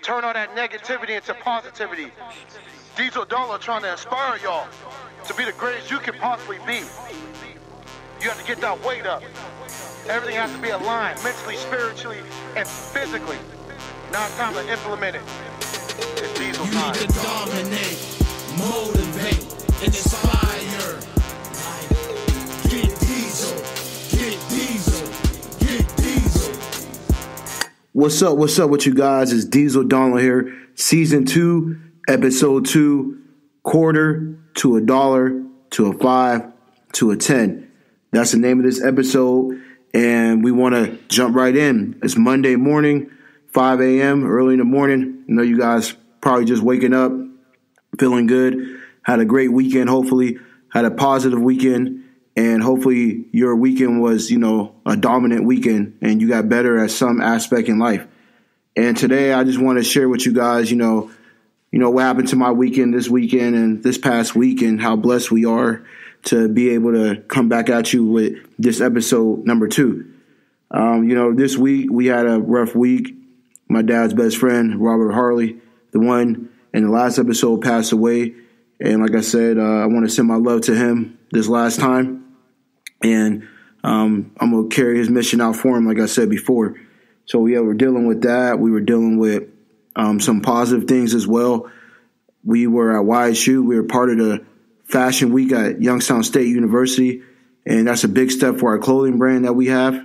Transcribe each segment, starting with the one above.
Turn all that negativity into positivity. DieselDonlow trying to inspire y'all to be the greatest you can possibly be. You have to get that weight up. Everything has to be aligned mentally, spiritually, and physically. Now it's time to implement it. It's Diesel time. You need to dominate, motivate, and inspire. Get Diesel, get Diesel, get Diesel. What's up with you guys? It's DieselDonlow here. Season 2, Episode 2, quarter to $1 to a 5 to a 10. That's the name of this episode, and we want to jump right in. It's Monday morning, 5 a.m., early in the morning. I know you guys probably just waking up, feeling good. Had a great weekend, hopefully. Had a positive weekend, and hopefully your weekend was, a dominant weekend, and you got better at some aspect in life. And today I just want to share with you guys, what happened to my weekend this weekend and this past week, and how blessed we are to be able to come back at you with this episode number 2. This week we had a rough week. My dad's best friend, Robert Harley, the one in the last episode, passed away. And like I said, I want to send my love to him this last time. And I'm going to carry his mission out for him, like I said before. So, yeah, we're dealing with that. We were dealing with some positive things as well. We were at YSU. We were part of the Fashion Week at Youngstown State University. And that's a big step for our clothing brand that we have.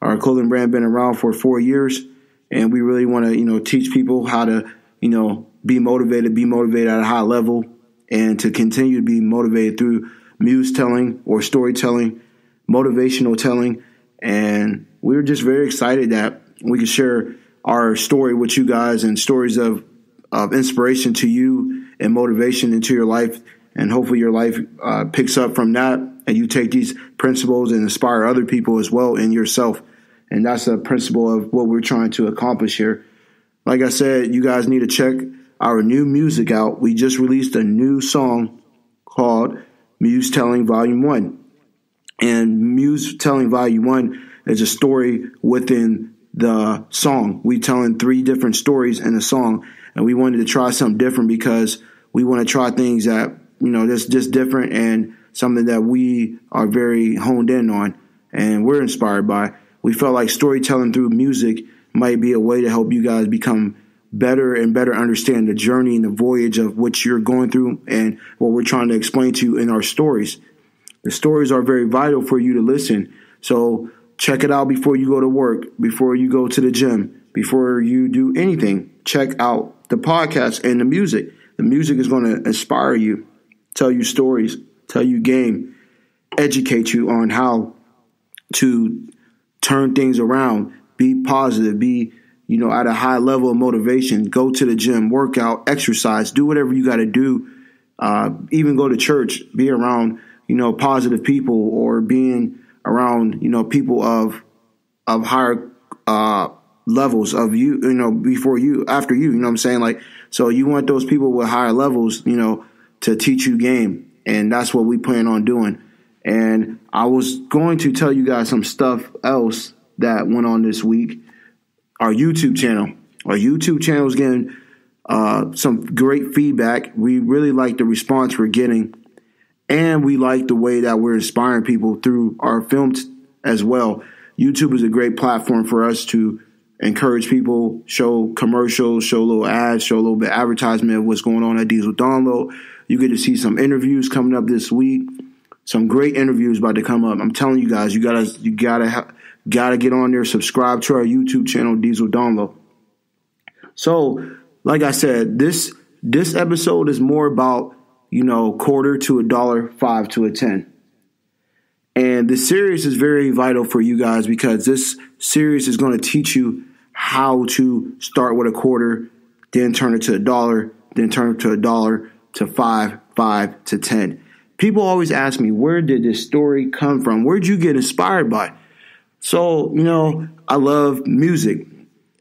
Our clothing brand been around for 4 years. And we really want to, teach people how to, be motivated at a high level, and to continue to be motivated through musetelling or storytelling, motivational telling. And we were just very excited that we could share our story with you guys, and stories of inspiration to you and motivation into your life. And hopefully your life picks up from that, and you take these principles and inspire other people as well in yourself. And that's a principle of what we're trying to accomplish here. Like I said, you guys need to check our new music out. We just released a new song called Musetelling Volume 1. And Musetelling Volume 1 is a story within the song. We telling 3 different stories in the song. And we wanted to try something different because we want to try things that, that's just different and something that we are very honed in on and we're inspired by. We felt like storytelling through music might be a way to help you guys become better and better understand the journey and the voyage of what you're going through and what we're trying to explain to you in our stories. The stories are very vital for you to listen. So check it out before you go to work, before you go to the gym, before you do anything. Check out the podcast and the music. The music is going to inspire you, tell you stories, tell you game, educate you on how to turn things around, be positive, be, at a high level of motivation. Go to the gym, work out, exercise, do whatever you got to do. Even go to church, be around, positive people, or being around, people of higher levels of you, before you, after you, what I'm saying? Like, so you want those people with higher levels, to teach you game. And that's what we plan on doing. And I was going to tell you guys some stuff else that went on this week. Our YouTube channel is getting some great feedback. We really like the response we're getting, and we like the way that we're inspiring people through our films as well. YouTube is a great platform for us to encourage people, show commercials, show little ads, show a little bit of advertisement of what's going on at DieselDonlow. You get to see some interviews coming up this week. Some great interviews about to come up. I'm telling you guys, you gotta get on there, subscribe to our YouTube channel, DieselDonlow. So, like I said, this episode is more about, quarter to $1, 5 to a 10. And the series is very vital for you guys because this series is going to teach you how to start with a quarter, then turn it to $1, then turn it to $1 to 5 to 10. People always ask me, where did this story come from? Where'd you get inspired by? So, I love music,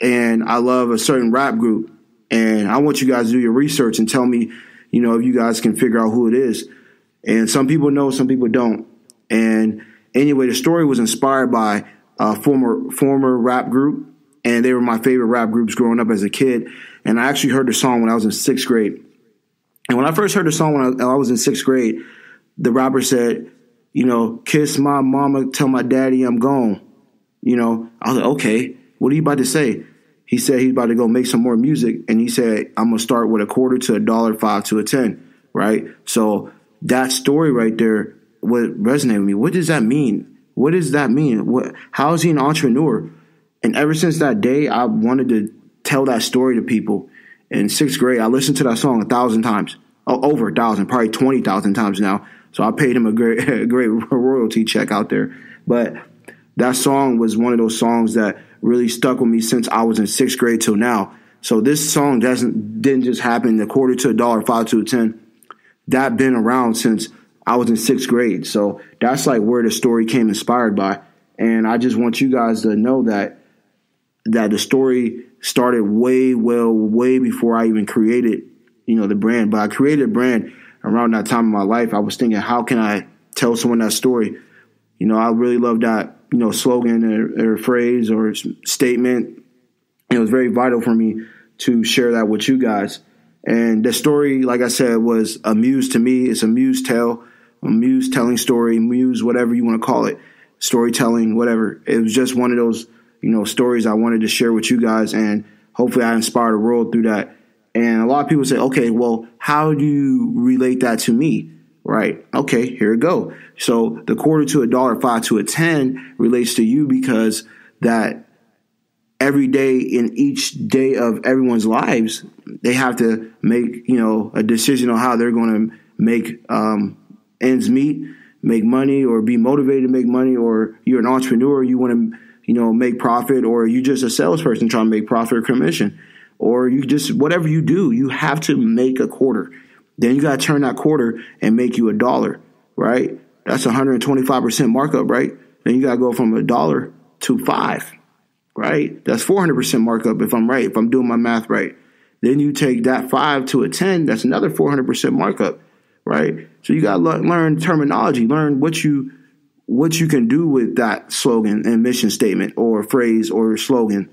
and I love a certain rap group, and I want you guys to do your research and tell me, if you guys can figure out who it is. And some people know, some people don't. And anyway, the story was inspired by a former rap group, and they were my favorite rap groups growing up as a kid. And I actually heard the song when I was in 6th grade. And when I first heard the song when I was in 6th grade, the rapper said, kiss my mama, tell my daddy I'm gone. I was like, okay, what are you about to say? He said he's about to go make some more music. And he said, I'm going to start with a quarter to $1, 5 to a 10, right? So that story right there would resonate with me. What does that mean? What does that mean? How is he an entrepreneur? And ever since that day, I wanted to tell that story to people. In 6th grade, I listened to that song 1,000 times, over 1,000, probably 20,000 times now. So I paid him a great royalty check out there. But that song was one of those songs that really stuck with me since I was in 6th grade till now. So this song didn't just happen a quarter to $1, 5 to a 10. That been around since I was in 6th grade. So that's like where the story came inspired by. And I just want you guys to know that the story started way before I even created, the brand. But I created a brand around that time in my life. I was thinking, how can I tell someone that story? I really love that, slogan or phrase or statement. It was very vital for me to share that with you guys. And the story, like I said, was a muse to me. It's a muse tale, a muse telling story, muse, whatever you want to call it, storytelling, whatever. It was just one of those, stories I wanted to share with you guys. And hopefully I inspired the world through that. And a lot of people say, okay, well, how do you relate that to me? Right. Okay, here we go. So the quarter to $1, 5 to a 10 relates to you because that every day in each day of everyone's lives, they have to make, a decision on how they're going to make ends meet, make money, or be motivated to make money, or you're an entrepreneur, you want to, make profit, or you just a salesperson trying to make profit or commission, or you just, whatever you do, you have to make a quarter. Then you got to turn that quarter and make you $1, right? That's 125% markup, right? Then you got to go from $1 to $5, right? That's 400% markup if I'm right, if I'm doing my math right. Then you take that 5 to a 10, that's another 400% markup, right? So you got to learn terminology, learn what you can do with that slogan and mission statement or phrase or slogan,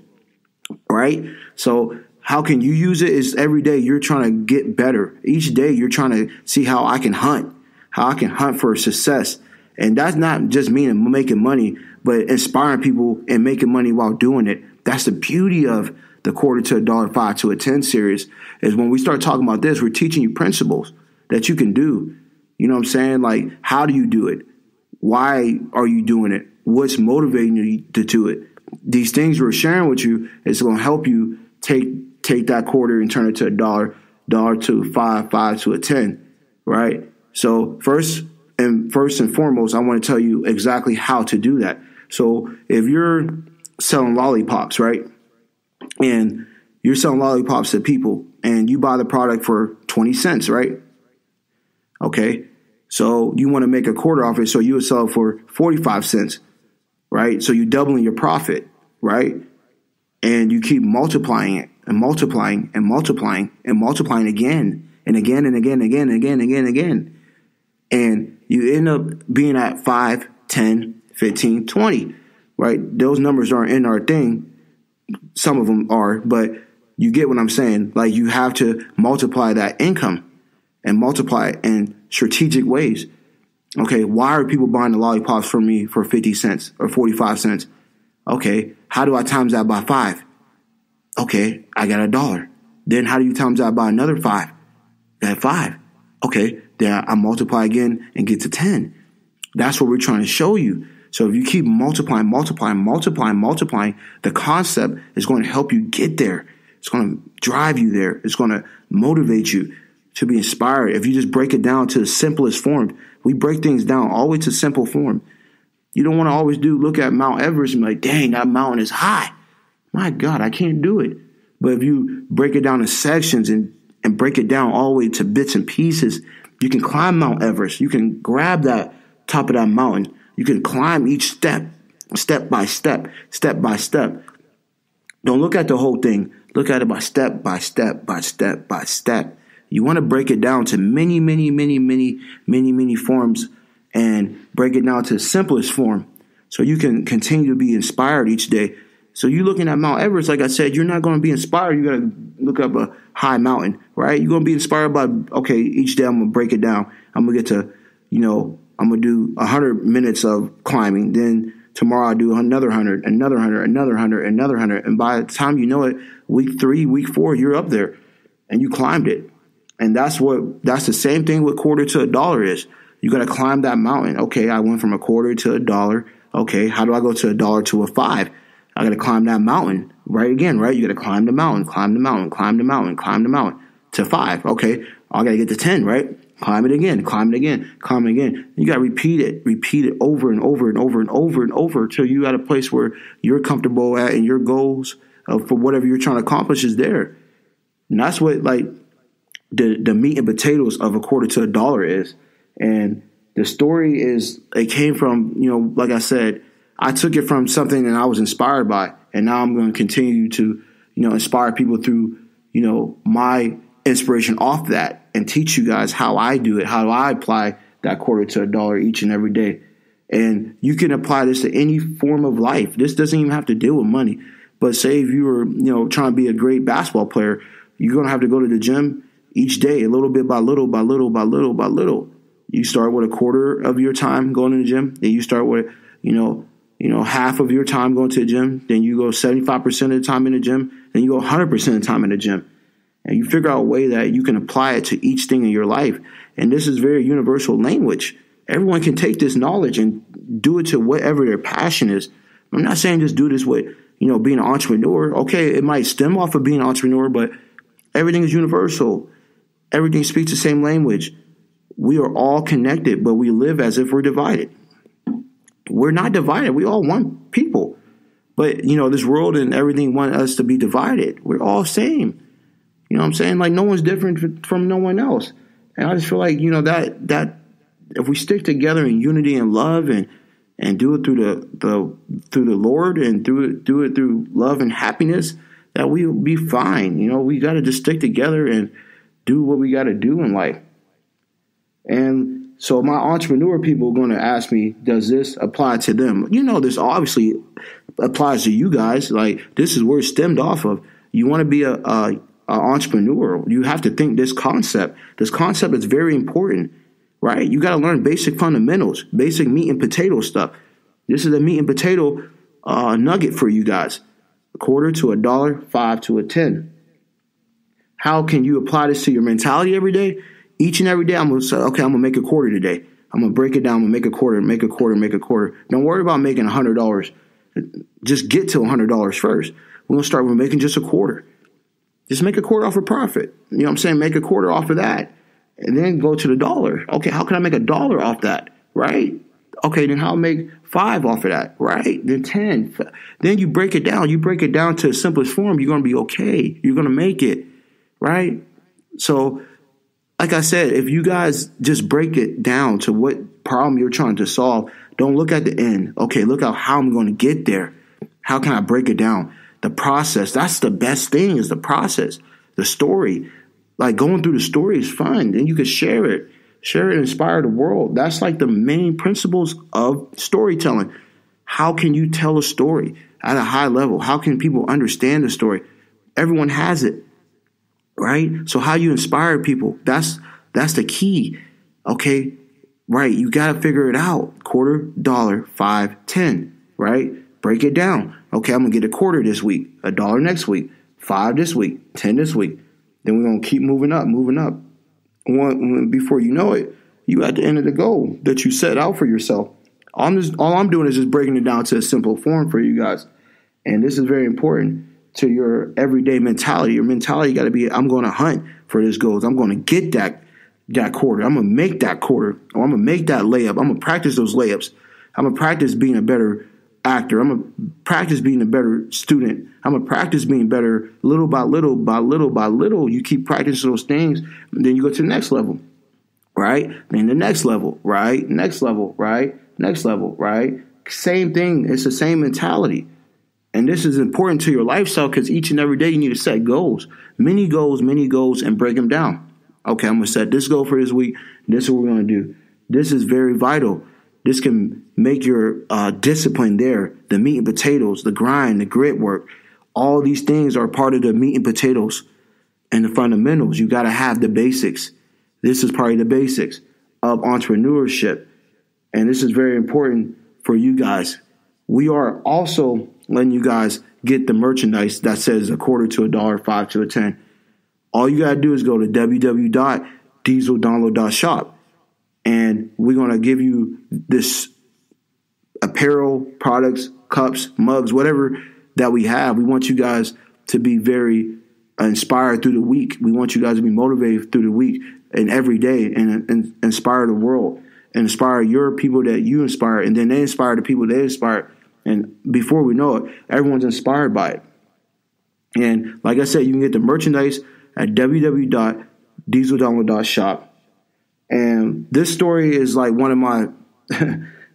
right? So how can you use it is every day you're trying to get better. Each day you're trying to see how I can hunt for success. And that's not just meaning making money, but inspiring people and making money while doing it. That's the beauty of the quarter to $1, 5 to a 10 series is when we start talking about this, we're teaching you principles that you can do. You know what I'm saying? Like, how do you do it? Why are you doing it? What's motivating you to do it? These things we're sharing with you is going to help you take that quarter and turn it to $1, $1 to $5, $5 to a 10, right? So first and foremost, I want to tell you exactly how to do that. So if you're selling lollipops, right, and you're selling lollipops to people and you buy the product for 20 cents, right? Okay, so you want to make a quarter off it, so you would sell it for 45 cents, right? So you're doubling your profit, right? And you keep multiplying it and multiplying and multiplying and multiplying again and again and again and again and again and again and again. And you end up being at 5, 10, 15, 20, right? Those numbers aren't in our thing. Some of them are, but you get what I'm saying. Like, you have to multiply that income and multiply it in strategic ways. Okay, why are people buying the lollipops from me for 50 cents or 45 cents? Okay, how do I times that by 5? Okay, I got $1. Then how do you times that by another 5? Got 5. Okay, then I multiply again and get to 10. That's what we're trying to show you. So if you keep multiplying, the concept is going to help you get there. It's going to drive you there. It's going to motivate you to be inspired. If you just break it down to the simplest form, we break things down all the way to simple form. You don't want to always look at Mount Everest and be like, dang, that mountain is high. My God, I can't do it. But if you break it down in sections and break it down all the way to bits and pieces, you can climb Mount Everest. You can grab that top of that mountain. You can climb each step by step. Don't look at the whole thing. Look at it by step. You want to break it down to many forms and break it down to the simplest form so you can continue to be inspired each day. So you looking at Mount Everest, like I said, you're not going to be inspired. You got to look up a high mountain, right? You're going to be inspired by, okay, each day I'm going to break it down. I'm going to get to, I'm going to do 100 minutes of climbing. Then tomorrow I'll do another 100, another 100, another 100, another 100. And by the time you know it, week 3, week 4, you're up there and you climbed it. And that's the same thing with quarter to $1 is. You got to climb that mountain. Okay, I went from a quarter to $1. Okay, how do I go to $1 to a 5? I got to climb that mountain, right? Again, right? You got to climb the mountain, climb the mountain, climb the mountain, climb the mountain to 5. Okay, I got to get to 10, right? Climb it again, climb it again, climb it again. You got to repeat it over and over and over and over and over till you at a place where you're comfortable at and your goals for whatever you're trying to accomplish is there. And that's what like the meat and potatoes of a quarter to $1 is. And the story is, it came from, like I said, I took it from something that I was inspired by. And now I'm going to continue to, inspire people through, my inspiration off that and teach you guys how I do it, how I apply that quarter to $1 each and every day. And you can apply this to any form of life. This doesn't even have to deal with money. But say if you were, trying to be a great basketball player, you're going to have to go to the gym each day, a little bit by little, by little, by little, by little. You start with a quarter of your time going to the gym. Then you start with, half of your time going to the gym. Then you go 75% of the time in the gym. Then you go 100% of the time in the gym. And you figure out a way that you can apply it to each thing in your life. And this is very universal language. Everyone can take this knowledge and do it to whatever their passion is. I'm not saying just do this with, being an entrepreneur. Okay, it might stem off of being an entrepreneur, but everything is universal. Everything speaks the same language. We are all connected, but we live as if we're divided. We're not divided. We all want people. But, this world and everything want us to be divided. We're all same. You know what I'm saying? Like no one's different from no one else. And I just feel like, that if we stick together in unity and love and do it through the Lord and do it through love and happiness, that we'll be fine. We got to just stick together and do what we got to do in life. And so my entrepreneur people are going to ask me, does this apply to them? This obviously applies to you guys. Like this is where it stemmed off of. You want to be a entrepreneur, you have to think this concept. This concept is very important, right? You got to learn basic fundamentals, basic meat and potato stuff. This is a meat and potato nugget for you guys. A quarter to $1, 5 to a 10. How can you apply this to your mentality every day? Each and every day, I'm going to say, okay, I'm going to make a quarter today. I'm going to break it down. I'm going to make a quarter, make a quarter, make a quarter. Don't worry about making $100. Just get to $100 first. We're going to start with making just a quarter. Just make a quarter off of profit. You know what I'm saying? Make a quarter off of that. And then go to the dollar. Okay, how can I make $1 off that? Right? Okay, then how make 5 off of that? Right? Then 10. Then you break it down. You break it down to the simplest form. You're going to be okay. You're going to make it. Right? So, like I said, if you guys just break it down to what problem you're trying to solve, don't look at the end. Okay, look at how I'm going to get there. How can I break it down? The process, that's the best thing is the process, the story. Like going through the story is fun. Then you can share it, inspire the world. That's like the main principles of storytelling. How can you tell a story at a high level? How can people understand the story? Everyone has it, right? So how you inspire people, that's the key, okay? Right, you got to figure it out. Quarter, $1, 5, 10, right? Break it down. Okay, I'm going to get a quarter this week, $1 next week, 5 this week, 10 this week. Then we're going to keep moving up. Before you know it, you at the end of the goal that you set out for yourself. All I'm doing is just breaking it down to a simple form for you guys. And this is very important to your everyday mentality. Your mentality got to be, I'm going to hunt for this goals. I'm going to get that quarter. I'm going to make that quarter. Or I'm going to make that layup. I'm going to practice those layups. I'm going to practice being a better actor. I'm going to practice being a better student. I'm going to practice being better little by little by little by little. You keep practicing those things, and then you go to the next level, right? Then the next level, right? Next level, right? Next level, right? Same thing. It's the same mentality. And this is important to your lifestyle because each and every day you need to set goals, many goals, and break them down. Okay, I'm going to set this goal for this week. This is what we're going to do. This is very vital. This can make your discipline there, the meat and potatoes, the grind, the grit work. All these things are part of the meat and potatoes and the fundamentals. You got to have the basics. This is probably the basics of entrepreneurship. And this is very important for you guys. We are also letting you guys get the merchandise that says a quarter to $1, 5 to a 10. All you got to do is go to www.DieselDonlow.shop. And we're going to give you this apparel, products, cups, mugs, whatever that we have. We want you guys to be very inspired through the week. We want you guys to be motivated through the week and every day and inspire the world and inspire your people that you inspire. And then they inspire the people they inspire. And before we know it, everyone's inspired by it. And like I said, you can get the merchandise at www.DieselDonlow.shop. And this story is like one of my,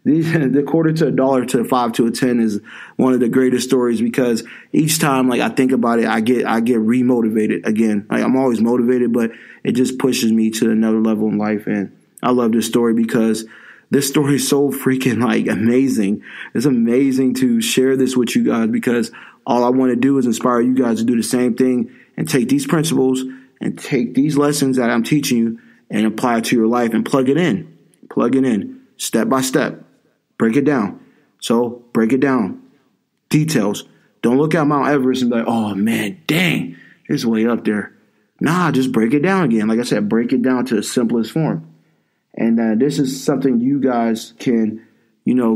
the quarter to $1 to 5 to a 10 is one of the greatest stories, because each time like I think about it, I get remotivated again. Like I'm always motivated, but it just pushes me to another level in life. And I love this story because this story is so freaking like amazing. It's amazing to share this with you guys, because all I want to do is inspire you guys to do the same thing and take these principles and take these lessons that I'm teaching you and apply it to your life and plug it in step by step. Break it down. So break it down. Details. Don't look at Mount Everest and be like, oh man, dang, it's way up there. Nah, just break it down again. Like I said, break it down to the simplest form. And this is something you guys can,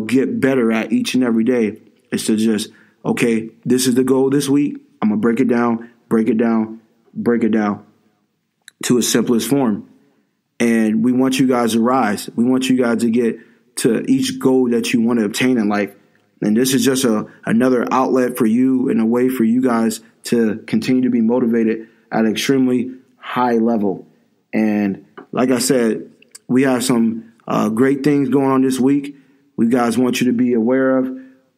get better at each and every day. It's to just, okay, this is the goal this week. I'm going to break it down to its simplest form. And we want you guys to rise. We want you guys to get to each goal that you want to obtain in life. And this is just another outlet for you and a way for you guys to continue to be motivated at an extremely high level. And like I said, we have some great things going on this week. We guys want you to be aware of.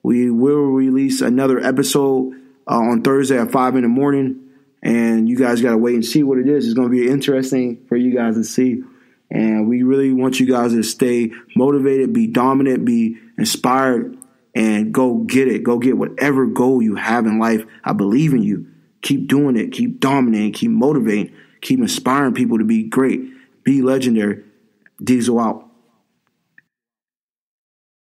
We will release another episode on Thursday at 5 in the morning. And you guys got to wait and see what it is. It's going to be interesting for you guys to see. And we really want you guys to stay motivated, be dominant, be inspired, and go get it. Go get whatever goal you have in life. I believe in you. Keep doing it. Keep dominating. Keep motivating. Keep inspiring people to be great. Be legendary. Diesel out.